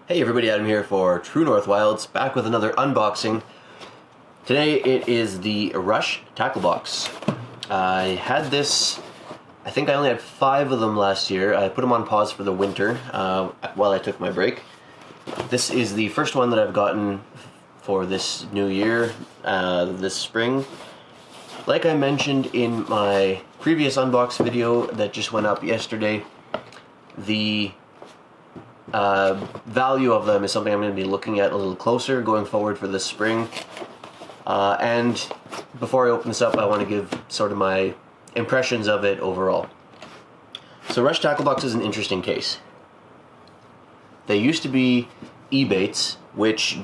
Hey everybody, Adam here for True North Wilds, back with another unboxing. Today it is the Rush Tackle Box. I had this, I think I only had 5 of them last year. I put them on pause for the winter while I took my break. This is the first one that I've gotten for this new year, this spring. Like I mentioned in my previous unbox video that just went up yesterday, the value of them is something I'm going to be looking at a little closer going forward for this spring. And before I open this up, I want to give sort of my impressions of it overall. So Rush Tackle Box is an interesting case. They used to be E-baits, which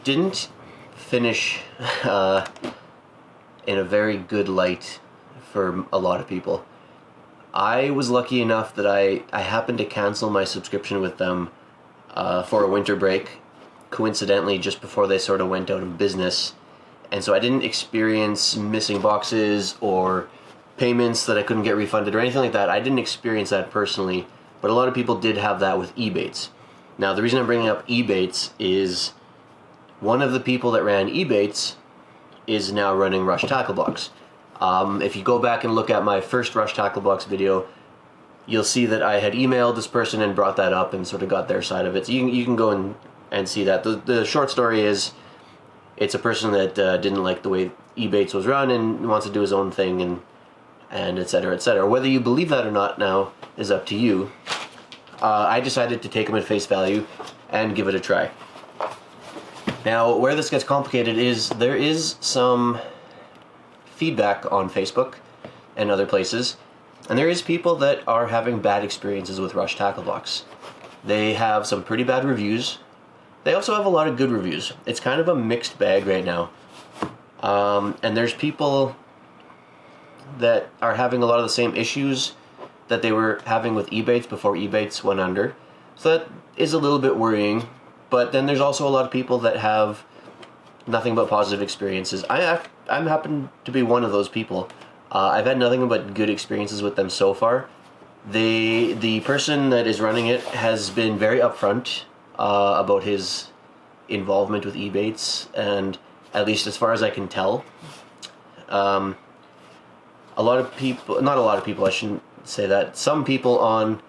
didn't finish in a very good light for a lot of people. I was lucky enough that I happened to cancel my subscription with them for a winter break, coincidentally just before they sort of went out of business. And so I didn't experience missing boxes or payments that I couldn't get refunded or anything like that. I didn't experience that personally, but a lot of people did have that with E-baits. Now the reason I'm bringing up E-baits is one of the people that ran E-baits is now running Rush Tackle Box. If you go back and look at my first Rush Tackle Box video, you'll see that I had emailed this person and brought that up and sort of got their side of it. So you can go and see that. The short story is, it's a person that didn't like the way E-baits was run and wants to do his own thing and etc, etc. Whether you believe that or not now is up to you. I decided to take him at face value and give it a try. Now, where this gets complicated is there is some feedback on Facebook and other places, and there is people that are having bad experiences with Rush Tackle Box. They have some pretty bad reviews. They also have a lot of good reviews. It's kind of a mixed bag right now. And there's people that are having a lot of the same issues that they were having with E-baits before E-baits went under. So that is a little bit worrying. But then there's also a lot of people that have nothing but positive experiences. I happen to be one of those people. I've had nothing but good experiences with them so far. The person that is running it has been very upfront about his involvement with E-baits, and at least as far as I can tell, a lot of people, not a lot of people, I shouldn't say that, some people on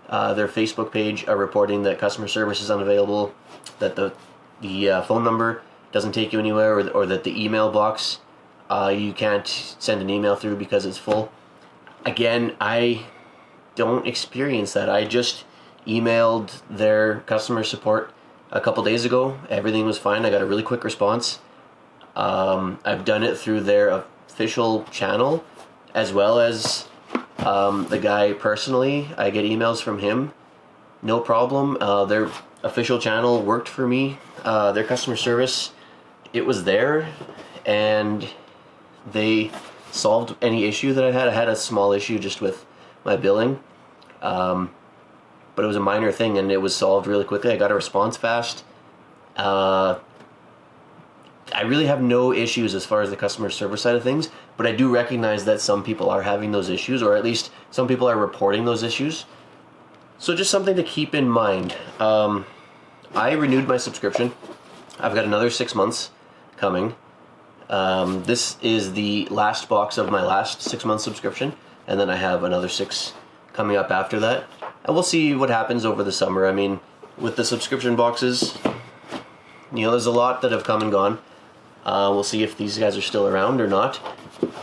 their Facebook page are reporting that customer service is unavailable, that the phone number doesn't take you anywhere, or that the email box, you can't send an email through because it's full. Again, I don't experience that. I just emailed their customer support a couple days ago. Everything was fine. I got a really quick response. I've done it through their official channel, as well as the guy personally. I get emails from him, no problem. Their official channel worked for me. Their customer service, it was there, and they solved any issue that I had. I had a small issue just with my billing, but it was a minor thing, and it was solved really quickly. I got a response fast. I really have no issues as far as the customer service side of things, but I do recognize that some people are having those issues, or at least some people are reporting those issues. So just something to keep in mind. I renewed my subscription. I've got another 6 months coming. This is the last box of my last 6-month subscription, and then I have another 6 coming up after that. And we'll see what happens over the summer. I mean, with the subscription boxes, you know, there's a lot that have come and gone. We'll see if these guys are still around or not.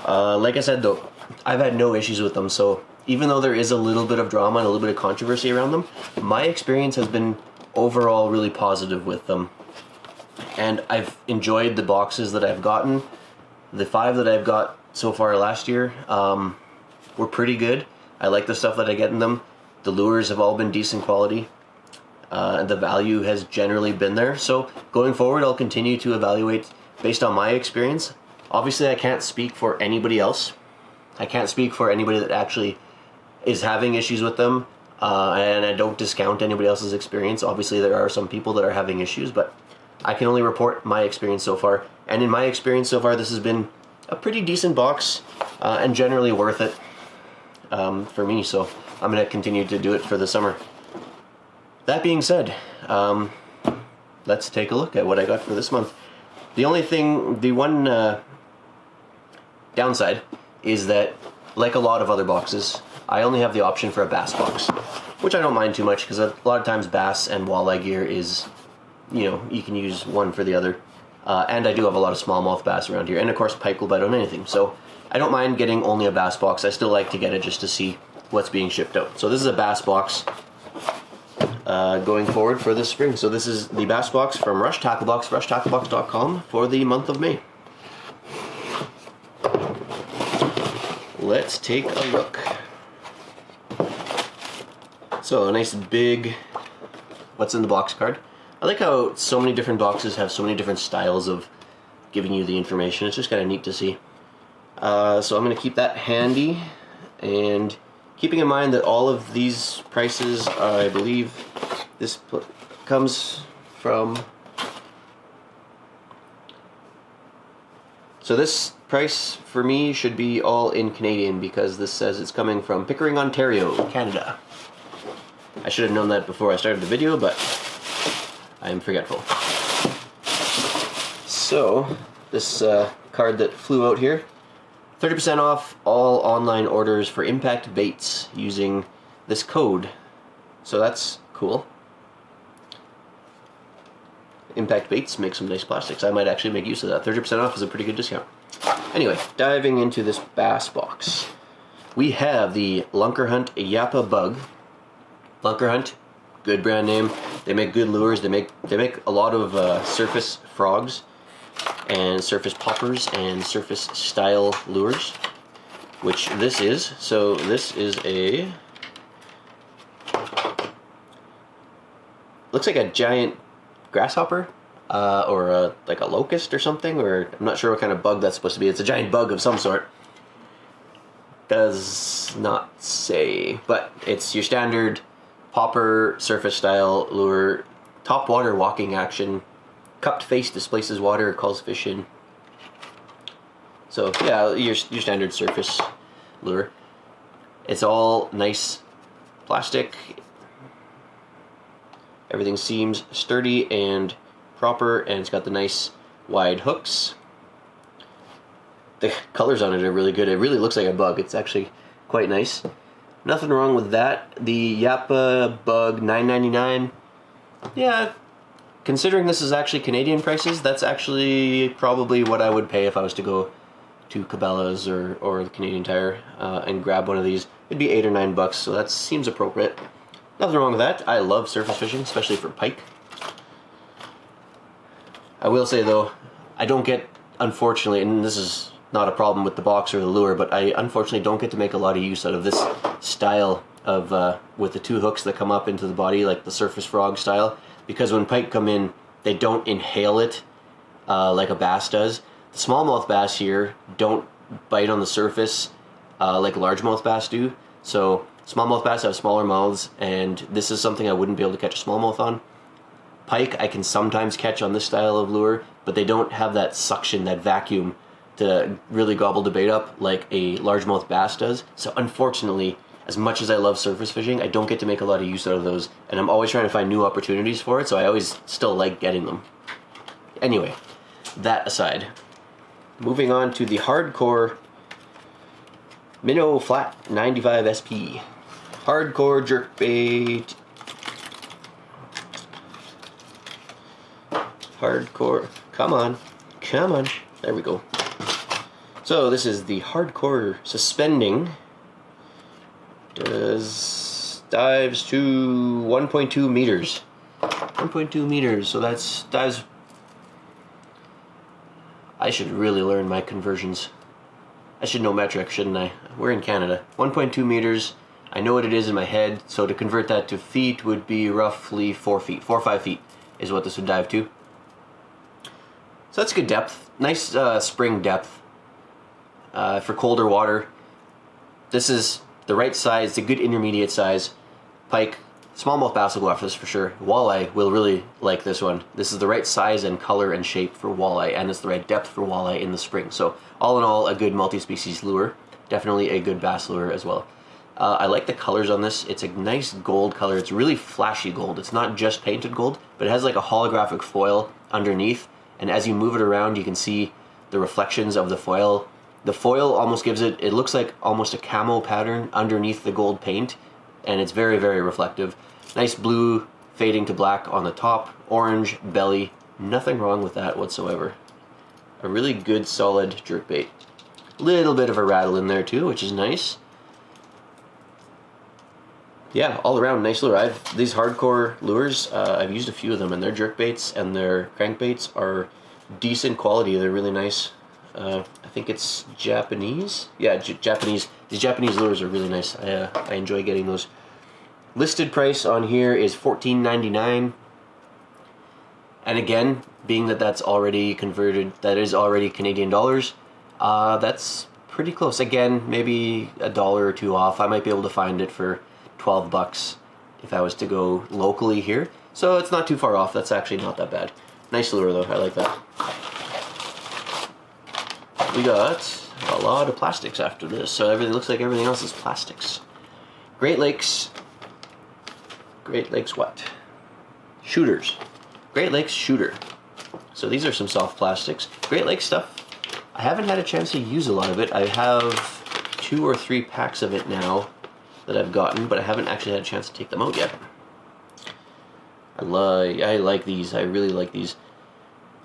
Like I said though, I've had no issues with them, so even though there is a little bit of drama and a little bit of controversy around them, my experience has been overall really positive with them. And I've enjoyed the boxes that I've gotten. The 5 that I've got so far last year were pretty good. I like the stuff that I get in them. The lures have all been decent quality. And the value has generally been there. So going forward, I'll continue to evaluate based on my experience. Obviously, I can't speak for anybody else. I can't speak for anybody that actually is having issues with them. And I don't discount anybody else's experience. Obviously, there are some people that are having issues, but I can only report my experience so far. And in my experience so far, this has been a pretty decent box and generally worth it for me. So I'm going to continue to do it for the summer. that being said, let's take a look at what I got for this month. The one downside is that, like a lot of other boxes, I only have the option for a bass box, which I don't mind too much because a lot of times bass and walleye gear is, you can use one for the other. And I do have a lot of smallmouth bass around here, and of course pike will bite on anything, so I don't mind getting only a bass box. I still like to get it just to see what's being shipped out. So this is a bass box going forward for this spring. So this is the bass box from Rush Tackle Box, rushtacklebox.com for the month of May. Let's take a look. So a nice big what's in the box card. I like how so many different boxes have so many different styles of giving you the information. It's just kind of neat to see. So I'm going to keep that handy, and keeping in mind that all of these prices, I believe this comes from... So this price for me should be all in Canadian because this says it's coming from Pickering, Ontario, Canada. I should have known that before I started the video, but I am forgetful. So, this card that flew out here, 30% off all online orders for impact baits using this code. So that's cool. Impact baits make some nice plastics. I might actually make use of that. 30% off is a pretty good discount. Anyway, diving into this bass box. We have the Lunker Hunt Yappa Bug. Lunker Hunt, good brand name. They make good lures. They make a lot of surface frogs and surface poppers and surface style lures, which this is. So this is a, looks like a giant grasshopper or like a locust or something, or I'm not sure what kind of bug that's supposed to be. It's a giant bug of some sort. Does not say, but it's your standard popper surface style lure, top water walking action, cupped face displaces water, calls fish in. So yeah, your standard surface lure. It's all nice plastic. Everything seems sturdy and proper, and it's got the nice wide hooks. The colors on it are really good. It really looks like a bug. It's actually quite nice. Nothing wrong with that. The Yappa Bug $9.99. Yeah, considering this is actually Canadian prices, that's actually probably what I would pay if I was to go to Cabela's or the Canadian Tire and grab one of these. It'd be $8 or $9, so that seems appropriate. Nothing wrong with that. I love surface fishing, especially for pike. I will say though, I don't get, unfortunately, and this is not a problem with the box or the lure, but I unfortunately don't get to make a lot of use out of this style of with the two hooks that come up into the body, like the surface frog style, because when pike come in, they don't inhale it like a bass does. The smallmouth bass here don't bite on the surface like largemouth bass do. So smallmouth bass have smaller mouths, and this is something I wouldn't be able to catch a smallmouth on. Pike I can sometimes catch on this style of lure, but they don't have that suction, that vacuum, to really gobble the bait up like a largemouth bass does. So unfortunately, as much as I love surface fishing, I don't get to make a lot of use out of those, and I'm always trying to find new opportunities for it, so I always still like getting them. Anyway, that aside, moving on to the hardcore Minnow Flat 95 SP. Hardcore jerkbait. Hardcore, come on, come on, there we go. So this is the hardcore suspending. Dives to 1.2 meters. 1.2 meters, so that's dives. I should really learn my conversions. I should know metric, shouldn't I? We're in Canada. 1.2 meters, I know what it is in my head, so to convert that to feet would be roughly 4 feet. 4 or 5 feet is what this would dive to. So that's good depth. Nice spring depth for colder water. This is the right size. It's a good intermediate size. Pike, smallmouth bass will go after this for sure. Walleye will really like this one. This is the right size and color and shape for walleye, and it's the right depth for walleye in the spring. So all in all, a good multi-species lure. Definitely a good bass lure as well. I like the colors on this. It's a nice gold color. It's really flashy gold. It's not just painted gold, but it has like a holographic foil underneath, and as you move it around you can see the reflections of the foil. The foil almost gives it, it looks like almost a camo pattern underneath the gold paint, and it's very, very reflective. Nice blue fading to black on the top, orange belly, nothing wrong with that whatsoever. A really good solid jerkbait. Little bit of a rattle in there too, which is nice. Yeah, all around nice lure. These hardcore lures, I've used a few of them, and their jerkbaits and their crankbaits are decent quality. They're really nice. I think it's Japanese. Yeah, Japanese. These Japanese lures are really nice. I enjoy getting those. Listed price on here is $14.99. And again, being that that's already converted, that is already Canadian dollars, that's pretty close. Again, maybe $1 or $2 off. I might be able to find it for 12 bucks if I was to go locally here. So it's not too far off. That's actually not that bad. Nice lure though, I like that. We got a lot of plastics after this, so everything looks like everything else is plastics. Great Lakes what? Shooters. Great Lakes shooter. So these are some soft plastics. Great Lakes stuff. I haven't had a chance to use a lot of it. I have 2 or 3 packs of it now that I've gotten, but I haven't actually had a chance to take them out yet. I like these. I really like these.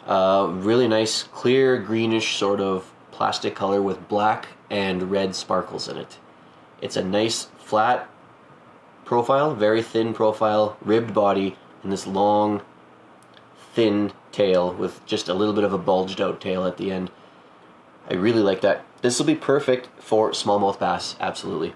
Really nice, clear, greenish sort of plastic color with black and red sparkles in it. It's a nice flat profile, very thin profile, ribbed body, and this long, thin tail with just a little bit of a bulged out tail at the end. I really like that. This will be perfect for smallmouth bass, absolutely.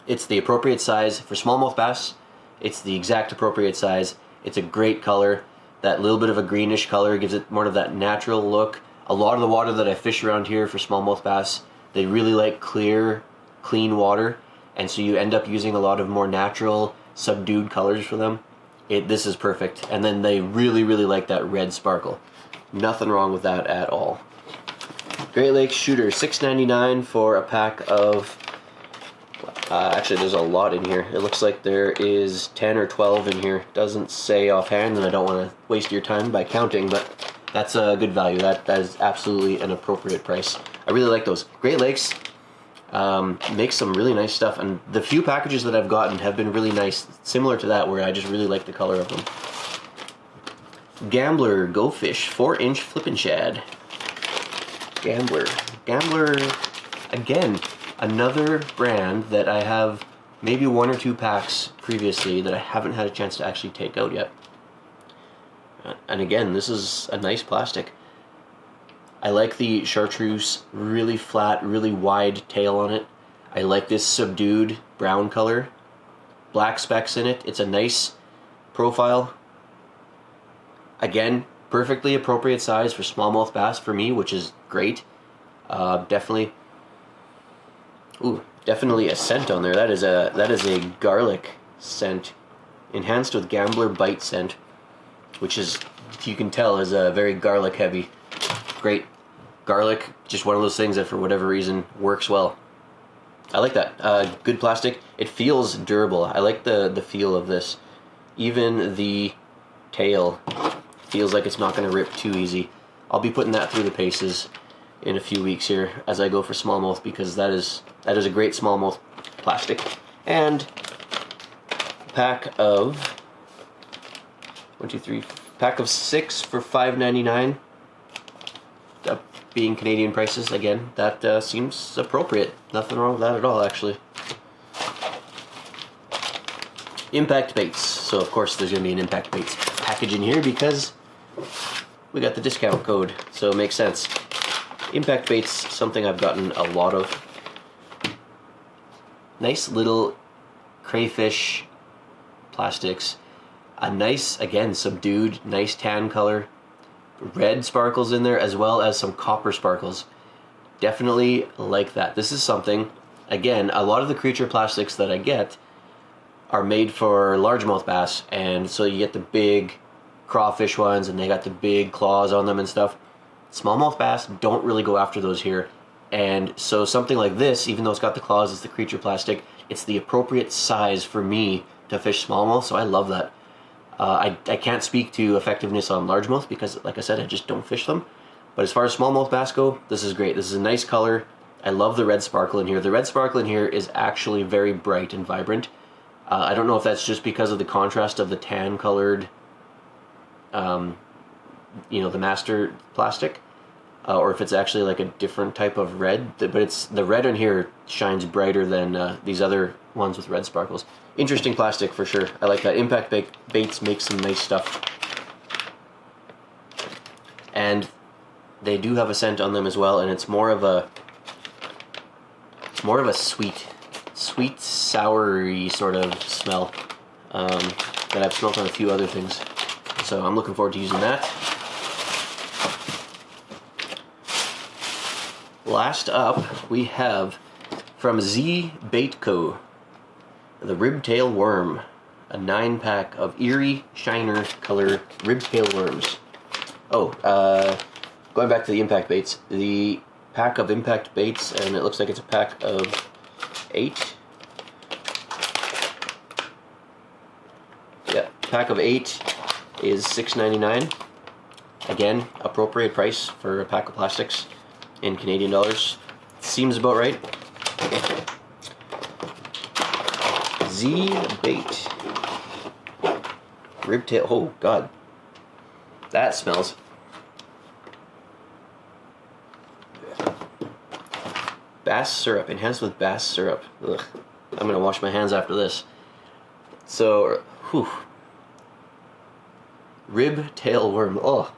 It's the appropriate size for smallmouth bass. It's the exact appropriate size. It's a great color. That little bit of a greenish color gives it more of that natural look. A lot of the water that I fish around here for smallmouth bass, they really like clear, clean water, and so you end up using a lot of more natural, subdued colors for them. This is perfect. And then they really, really like that red sparkle. Nothing wrong with that at all. Great Lakes shooter, $6.99 for a pack of... actually, there's a lot in here. It looks like there is 10 or 12 in here. Doesn't say offhand, and I don't want to waste your time by counting, but that's a good value. That is absolutely an appropriate price. I really like those. Great Lakes makes some really nice stuff, and the few packages that I've gotten have been really nice, similar to that, where I just really like the color of them. Gambler Go Fish 4-inch flippin' shad. Gambler, again, another brand that I have maybe 1 or 2 packs previously that I haven't had a chance to actually take out yet. And again, this is a nice plastic. I like the chartreuse, really flat, really wide tail on it. I like this subdued brown color. Black specks in it. It's a nice profile. Again, perfectly appropriate size for smallmouth bass for me, which is great. Definitely a scent on there. That is a garlic scent, enhanced with Gambler Bite scent, which is, you can tell, is a very garlic heavy. Great. Garlic, just one of those things that for whatever reason works well. I like that. Good plastic. It feels durable. I like the feel of this. Even the tail feels like it's not going to rip too easy. I'll be putting that through the paces in a few weeks here as I go for smallmouth, because that is a great smallmouth plastic. And a pack of 1, 2, 3, pack of 6 for $5.99. Being Canadian prices again, that seems appropriate. Nothing wrong with that at all, actually. Impact baits. So of course there's going to be an impact baits package in here because we got the discount code, so it makes sense. Impact baits, something I've gotten a lot of. Nice little crayfish plastics. A nice, again, subdued, nice tan color. Red sparkles in there, as well as some copper sparkles. Definitely like that. This is something, again, a lot of the creature plastics that I get are made for largemouth bass, and so you get the big crawfish ones, and they got the big claws on them and stuff. Smallmouth bass don't really go after those here. And so something like this, even though it's got the claws, it's the creature plastic, it's the appropriate size for me to fish smallmouth, so I love that. I can't speak to effectiveness on largemouth because, like I said, I just don't fish them. But as far as smallmouth bass go, this is great. This is a nice color. I love the red sparkle in here. The red sparkle in here is actually very bright and vibrant. I don't know if that's just because of the contrast of the tan colored, you know, the master plastic, or if it's actually like a different type of red. But it's the red in here shines brighter than these other ones with red sparkles. Interesting plastic for sure. I like that. Impact Baits makes some nice stuff, and they do have a scent on them as well, and it's more of a sweet, soury sort of smell that I've smelled on a few other things. So I'm looking forward to using that. Last up, we have from Z Bait Co. the Ribtail Worm, a 9-pack of Eerie Shiner color Ribtail Worms. Oh, going back to the impact baits, the pack of impact baits, and it looks like it's a pack of 8. Yeah, pack of 8 is $6.99. Again, appropriate price for a pack of plastics in Canadian dollars. Seems about right. Z Bait Ribtail. Oh God, that smells. Bass syrup, enhanced with bass syrup. Ugh. I'm gonna wash my hands after this. So, whew. Ribtail worm. Oh,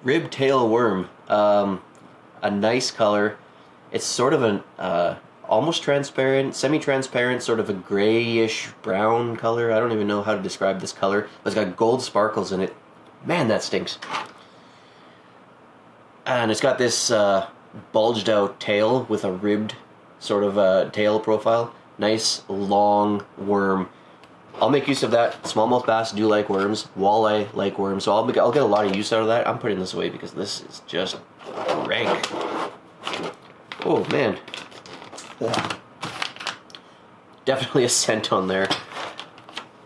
Ribtail worm. A nice color. It's sort of an almost transparent, semi-transparent, sort of a grayish brown color. I don't even know how to describe this color, but it's got gold sparkles in it. Man, that stinks. And it's got this bulged out tail with a ribbed sort of tail profile. Nice long worm. I'll make use of that. Smallmouth bass do like worms. Walleye like worms. So I'll get a lot of use out of that. I'm putting this away because this is just rank. Oh man. Yeah. Definitely a scent on there.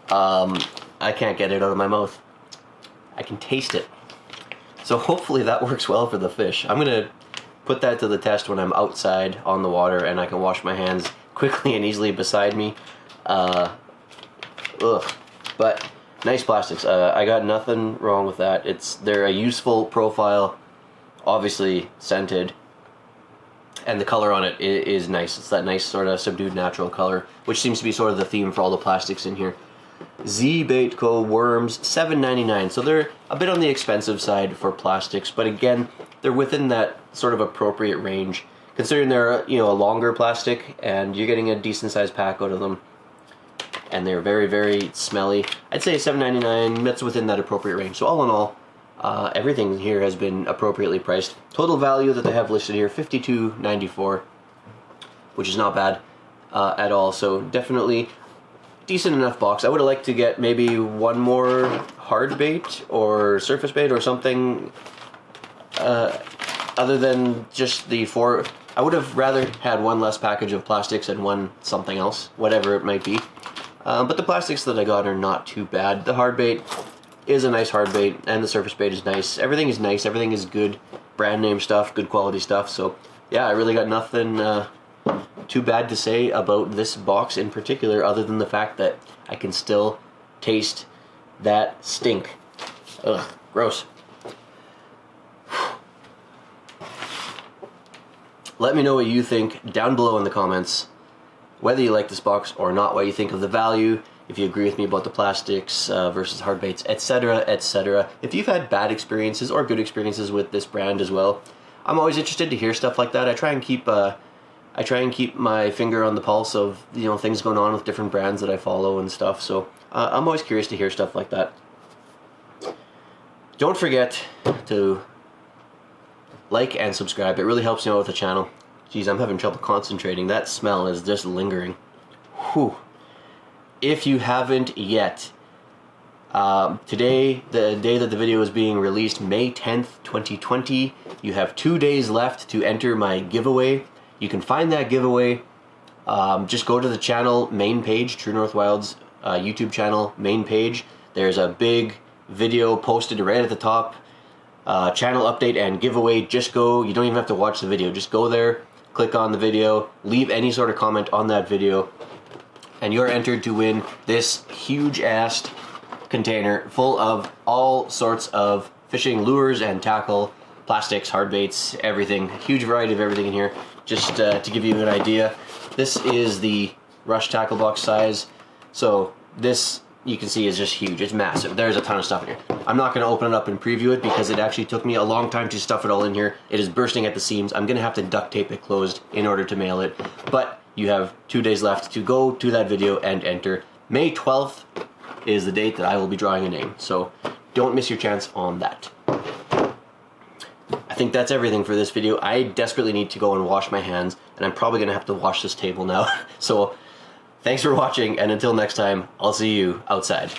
I can't get it out of my mouth. I can taste it. So hopefully that works well for the fish. I'm gonna put that to the test when I'm outside on the water and I can wash my hands quickly and easily beside me. But nice plastics. I got nothing wrong with that. They're a useful profile, obviously scented, and the color on it is nice. It's that nice sort of subdued natural color, which seems to be sort of the theme for all the plastics in here. Z Bait Co. worms, $7.99. So they're a bit on the expensive side for plastics, but again, they're within that sort of appropriate range, considering they're a longer plastic and you're getting a decent sized pack out of them. And they're very, very smelly. I'd say $7.99, that's within that appropriate range. So all in all, everything here has been appropriately priced. Total value that they have listed here, $52.94, which is not bad at all. So definitely decent enough box. I would have liked to get maybe one more hard bait or surface bait or something other than just the 4. I would have rather had one less package of plastics and one something else, whatever it might be. But the plastics that I got are not too bad. The hard bait is a nice hard bait, and the surface bait is nice. Everything is nice. Everything is good brand name stuff, good quality stuff. So yeah, I really got nothing too bad to say about this box in particular, other than the fact that I can still taste that stink. Ugh, gross. Let me know what you think down below in the comments, whether you like this box or not, what you think of the value, if you agree with me about the plastics versus hard baits, etc., etc. If you've had bad experiences or good experiences with this brand as well, I'm always interested to hear stuff like that. I try and keep my finger on the pulse of things going on with different brands that I follow and stuff. So I'm always curious to hear stuff like that. Don't forget to like and subscribe. It really helps me out with the channel. Geez, I'm having trouble concentrating. That smell is just lingering. Whew. If you haven't yet, Today, the day that the video is being released, May 10th, 2020, you have 2 days left to enter my giveaway. You can find that giveaway, just go to the channel main page, True North Wild's YouTube channel main page. There's a big video posted right at the top, channel update and giveaway. Just go, you don't even have to watch the video, just go there, click on the video, leave any sort of comment on that video, and you're entered to win this huge-ass container full of all sorts of fishing lures and tackle, plastics, hard baits, everything. Huge variety of everything in here. Just to give you an idea, this is the Rush tackle box size. So this, you can see, is just huge. It's massive. There's a ton of stuff in here. I'm not going to open it up and preview it because it actually took me a long time to stuff it all in here. It is bursting at the seams. I'm going to have to duct tape it closed in order to mail it. But you have 2 days left to go to that video and enter. May 12th is the date that I will be drawing a name, so don't miss your chance on that. I think that's everything for this video. I desperately need to go and wash my hands, and I'm probably going to have to wash this table now. So thanks for watching, and until next time, I'll see you outside.